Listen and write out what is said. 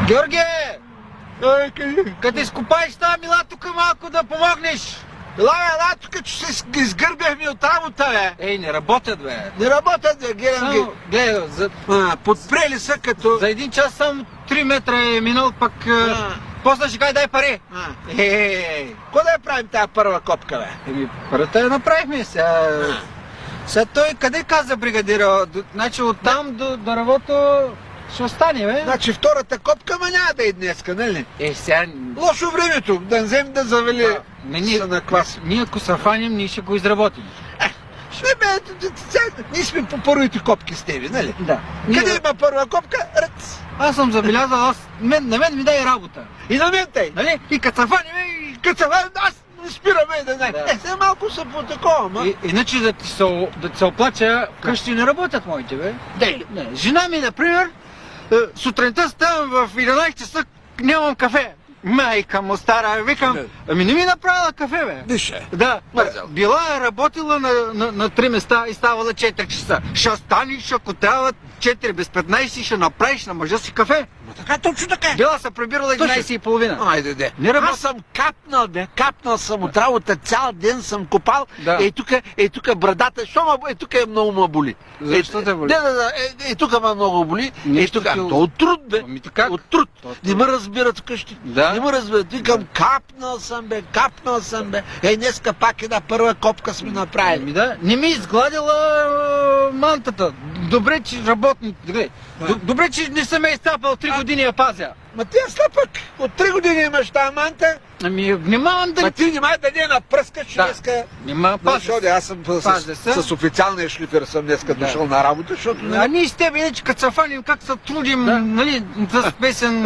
Георгие! Като изкопаеш тази мила тук малко да помогнеш. Ела, тук, че се изгърбяхме от работа, бе. Ей, не работят, бе. Не работят, бе, гледам ги. Само, гледай, Подпрели са като... за един час само 3 метра е минал, пък после ще кажа дай пари. Кой да я правим тази първа копка, бе? Еми, първата я направихме сега. Сега той къде каза бригадира? Значи оттам до работа ще остане, бе. Значи втората копка, ма няма да е днеска, нали? Сега... Лошо времето, да взем да завели са на квас. Ние ако се фаним, ние ще го изработим. Ние сме по първите копки с тебе, нали? Да. Къде има първа копка? Ръц. Аз съм забелязал, на мен ми дай работа. И на мен тъй. Нали? И като се фаним, Като се фаним, аз не спираме да знае. Сега малко са по такова, ма. Иначе да ти се оплача, къщи не работят моите, бе. Не. Жена ми, например, сутринта ставам в 11 часа, нямам кафе. Майка му стара, викам, ами не ми направила кафе, бе. Више. Да, била е работила на 3 места и ставала 4 часа. Ще станеш, ако трябва 4 без 15 ще направиш на мъжа си кафе. Ма така, точно така. Била се прибирала 11:30. Айде, де. Не работи. Аз съм капнал, бе. Капнал съм от работа, цял ден съм копал. Да. Ей тук брадата, тук е много ма боли. Защо те боли? Тук ма много боли. Нищо Тук, ти- от труд, бе. Ами така. От труд. Не ме разбират вкъщи. Да. Не ме разбират. Викам, капнал съм, бе. Днеска пак една първа копка сме направили. Ами да, не ми изгладила мантата. Добре, че работни. Добре, че не съм я изцапал 3 години я пазя. Ма ти е слепък. От 3 години имаш тази манта. Ами внимавам да Ма ти внимай да не я напръскаш, че Да. днеска... Нема Защото аз съм Пазя се. с официалния шлифер съм днеска дошъл на работа, защото... А ние с теб, иначе като се фаним, как се трудим, нали, с песен...